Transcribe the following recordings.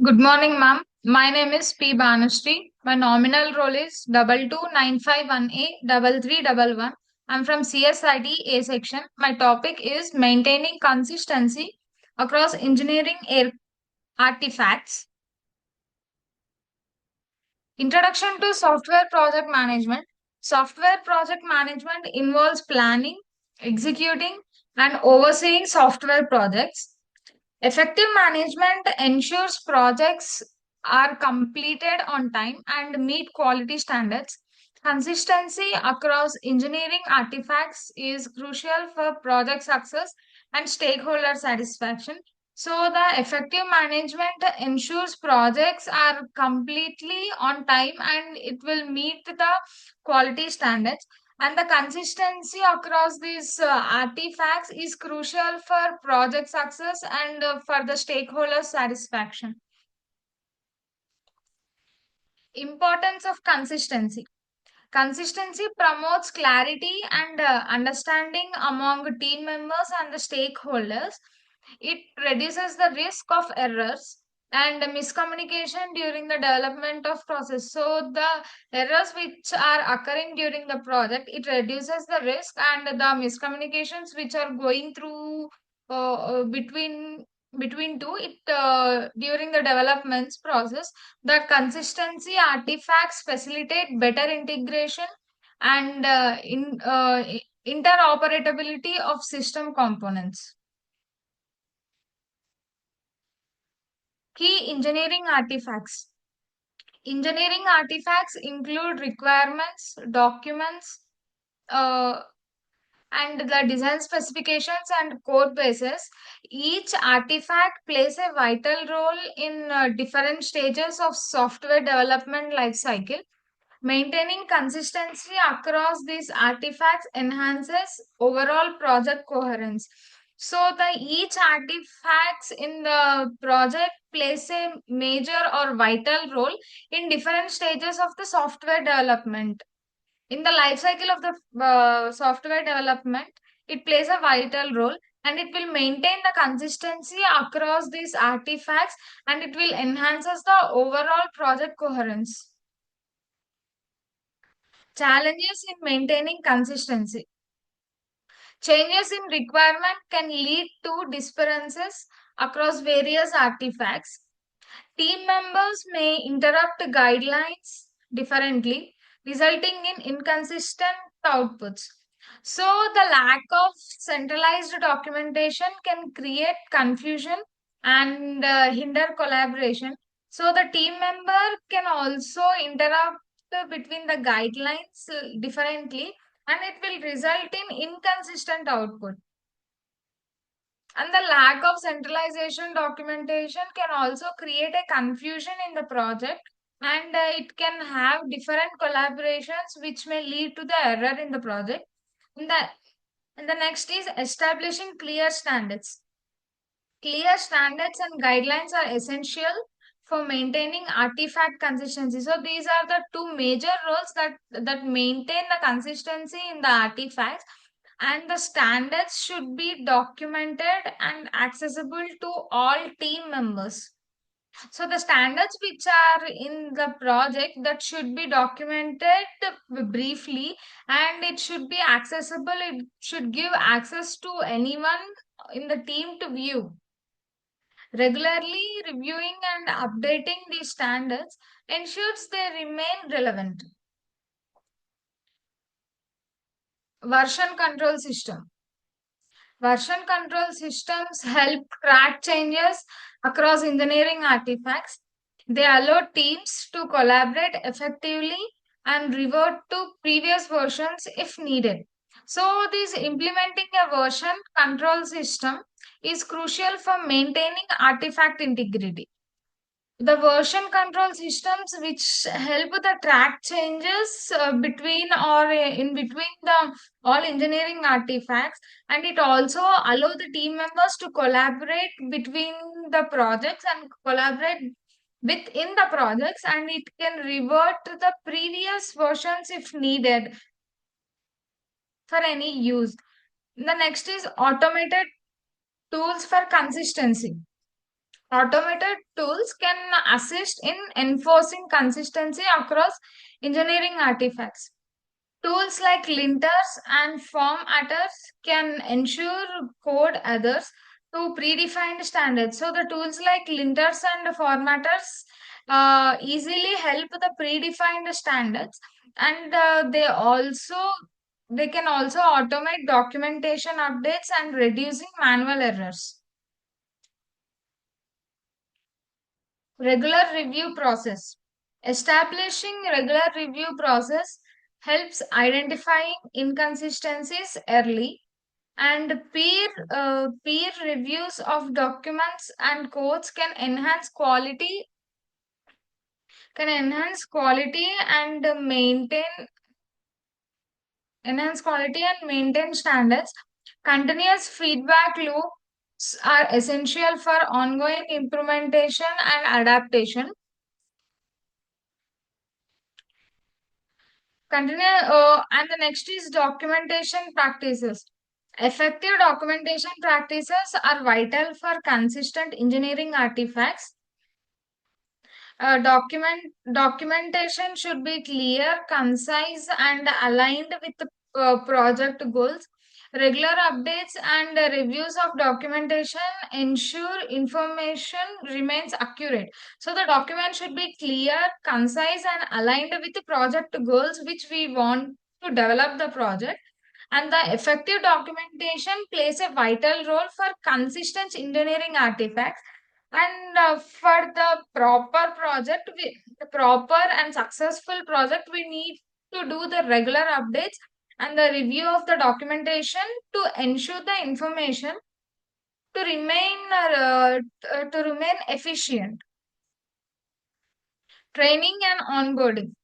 Good morning, ma'am. My name is P. Banushree. My nominal role is 2295183311. I'm from CSID A section. My topic is maintaining consistency across engineering artifacts. Introduction to software project management. Software project management involves planning, executing, and overseeing software projects. Effective management ensures projects are completed on time and meet quality standards. Consistency across engineering artifacts is crucial for project success and stakeholder satisfaction. So, the effective management ensures projects are completely on time and it will meet the quality standards, and the consistency across these artifacts is crucial for project success and for the stakeholder satisfaction. Importance of consistency. Consistency promotes clarity and understanding among team members and the stakeholders. It reduces the risk of errors and miscommunication during the development of process. So the errors which are occurring during the project, it reduces the risk and the miscommunications which are going through between two it during the developments process. The consistency artifacts facilitate better integration and interoperability of system components. Key engineering artifacts. Engineering artifacts include requirements, documents, uh, and the design specifications and code bases. Each artifact plays a vital role in different stages of software development life cycle. Maintaining consistency across these artifacts enhances overall project coherence. So the each artifacts in the project plays a major or vital role in different stages of the software development. In the life cycle of the software development, it plays a vital role and it will maintain the consistency across these artifacts and it will enhances the overall project coherence. Challenges in maintaining consistency. Changes in requirement can lead to disappearances across various artifacts. Team members may interrupt guidelines differently, resulting in inconsistent outputs. So, the lack of centralized documentation can create confusion and hinder collaboration. So, the team member can also interrupt between the guidelines differently, and it will result in inconsistent output. And the lack of centralization documentation can also create a confusion in the project, and it can have different collaborations which may lead to the error in the project. And the next is establishing clear standards. Clear standards and guidelines are essential for maintaining artifact consistency. So these are the two major roles that maintain the consistency in the artifacts, and the standards should be documented and accessible to all team members. So the standards which are in the project that should be documented briefly, and it should be accessible. It should give access to anyone in the team to view. Regularly reviewing and updating these standards ensures they remain relevant. Version control system. Version control systems help track changes across engineering artifacts. They allow teams to collaborate effectively and revert to previous versions if needed. So, this implementing a version control system is crucial for maintaining artifact integrity. The version control systems which help the track changes between or in between the all engineering artifacts, and it also allow the team members to collaborate between the projects and collaborate within the projects, and it can revert to the previous versions if needed for any use. The next is automated tools for consistency. Automated tools can assist in enforcing consistency across engineering artifacts. Tools like linters and formatters can ensure code adheres to predefined standards. So the tools like linters and formatters easily help the predefined standards, and they can also automate documentation updates and reducing manual errors. Regular review process. Establishing regular review process helps identifying inconsistencies early, and peer reviews of documents and codes can enhance quality and maintain standards. Continuous feedback loops are essential for ongoing implementation and adaptation. And the next is documentation practices. Effective documentation practices are vital for consistent engineering artifacts. Documentation should be clear, concise, and aligned with the project goals. Regular updates and reviews of documentation ensure information remains accurate. So the document should be clear, concise, and aligned with the project goals which we want to develop the project. And the effective documentation plays a vital role for consistent engineering artifacts. And for the proper and successful project, we need to do the regular updates and the review of the documentation to ensure the information to remain efficient. Training and onboarding.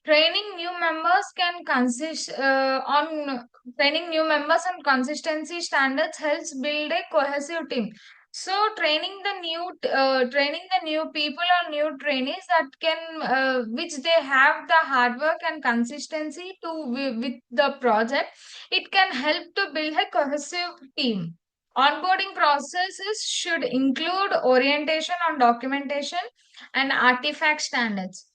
Training new members can consist on training new members and consistency standards helps build a cohesive team. So training the new people or new trainees that can which they have the hard work and consistency with the project, it can help to build a cohesive team. Onboarding processes should include orientation on documentation and artifact standards.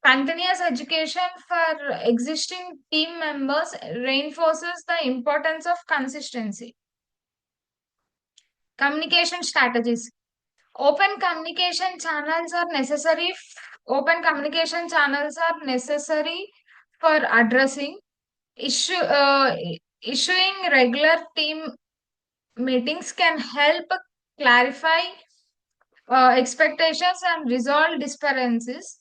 Continuous education for existing team members reinforces the importance of consistency. Communication strategies. Open communication channels are necessary. Open communication channels are necessary for addressing issue. Issuing regular team meetings can help clarify expectations and resolve discrepancies.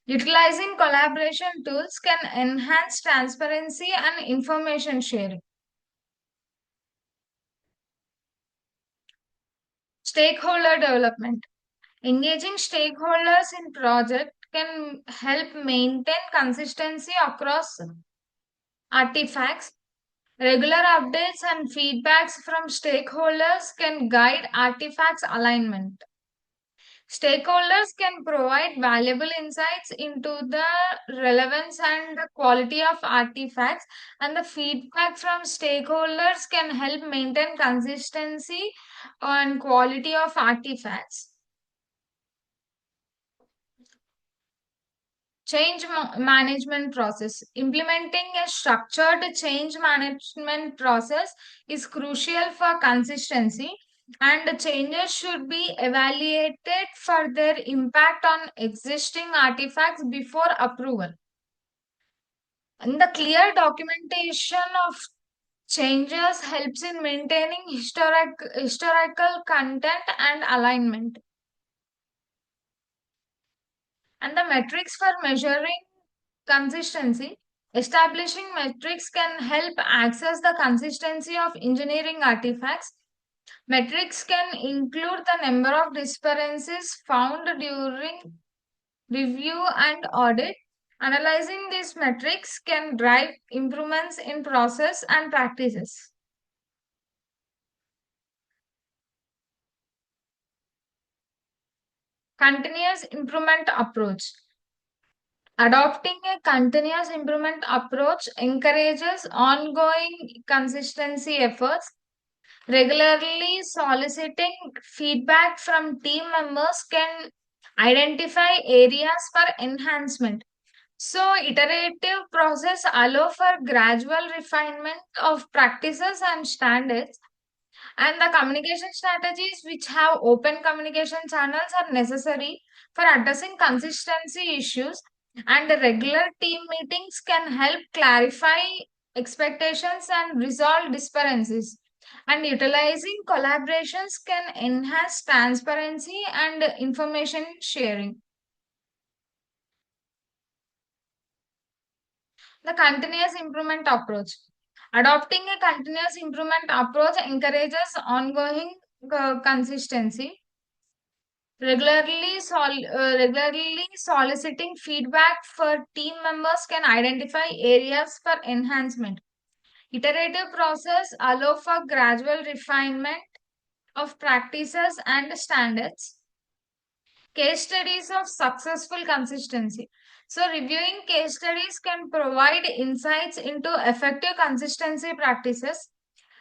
Utilizing collaboration tools can enhance transparency and information sharing. Stakeholder development. Engaging stakeholders in project can help maintain consistency across artifacts. Regular updates and feedbacks from stakeholders can guide artifacts alignment. Stakeholders can provide valuable insights into the relevance and the quality of artifacts, and the feedback from stakeholders can help maintain consistency and quality of artifacts. Management process. Implementing a structured change management process is crucial for consistency, and the changes should be evaluated for their impact on existing artifacts before approval. And the clear documentation of changes helps in maintaining historical content and alignment. And the metrics for measuring consistency. Establishing metrics can help access the consistency of engineering artifacts. Metrics can include the number of discrepancies found during review and audit. Analyzing these metrics can drive improvements in process and practices. Continuous improvement approach. Adopting a continuous improvement approach encourages ongoing consistency efforts. Regularly soliciting feedback from team members can identify areas for enhancement. So, iterative process allow for gradual refinement of practices and standards, and the communication strategies which have open communication channels are necessary for addressing consistency issues, and the regular team meetings can help clarify expectations and resolve discrepancies. And utilizing collaborations can enhance transparency and information sharing. The continuous improvement approach. Adopting a continuous improvement approach encourages ongoing consistency. Regularly soliciting feedback for team members can identify areas for enhancement. Iterative process allow for gradual refinement of practices and standards. Case studies of successful consistency. So, reviewing case studies can provide insights into effective consistency practices.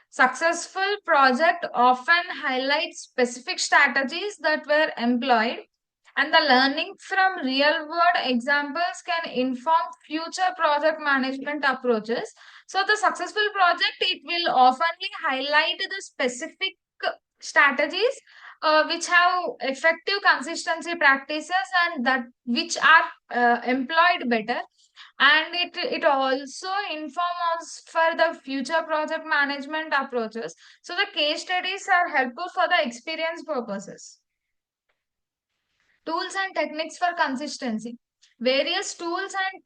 Successful project often highlights specific strategies that were employed, and the learning from real world examples can inform future project management approaches. So the successful project, it will oftenly highlight the specific strategies which have effective consistency practices and that which are employed better, and it also informs us for the future project management approaches. So the case studies are helpful for the experience purposes. Tools and techniques for consistency. Various tools and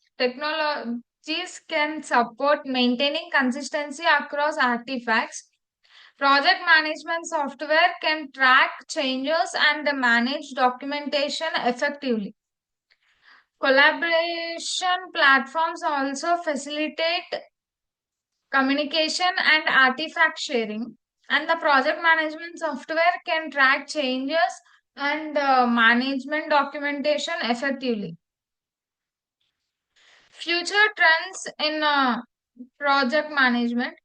technologies can support maintaining consistency across artifacts. Project management software can track changes and manage documentation effectively. Collaboration platforms also facilitate communication and artifact sharing, and the project management software can track changes and management documentation effectively. Future trends in project management.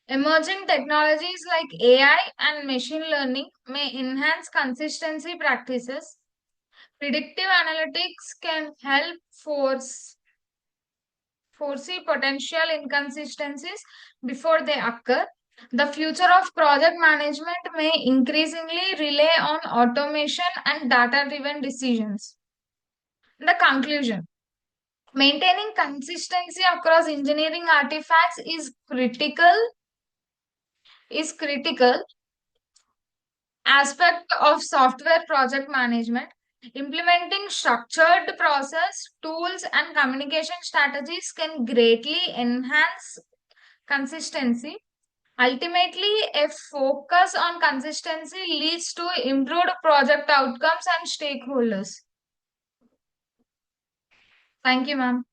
Emerging technologies like AI and machine learning may enhance consistency practices. Predictive analytics can help foresee potential inconsistencies before they occur. The future of project management may increasingly rely on automation and data driven decisions. The conclusion. Maintaining consistency across engineering artifacts is critical aspect of software project management. Implementing structured process, tools, and communication strategies can greatly enhance consistency. Ultimately, a focus on consistency leads to improved project outcomes and stakeholders. Thank you, ma'am.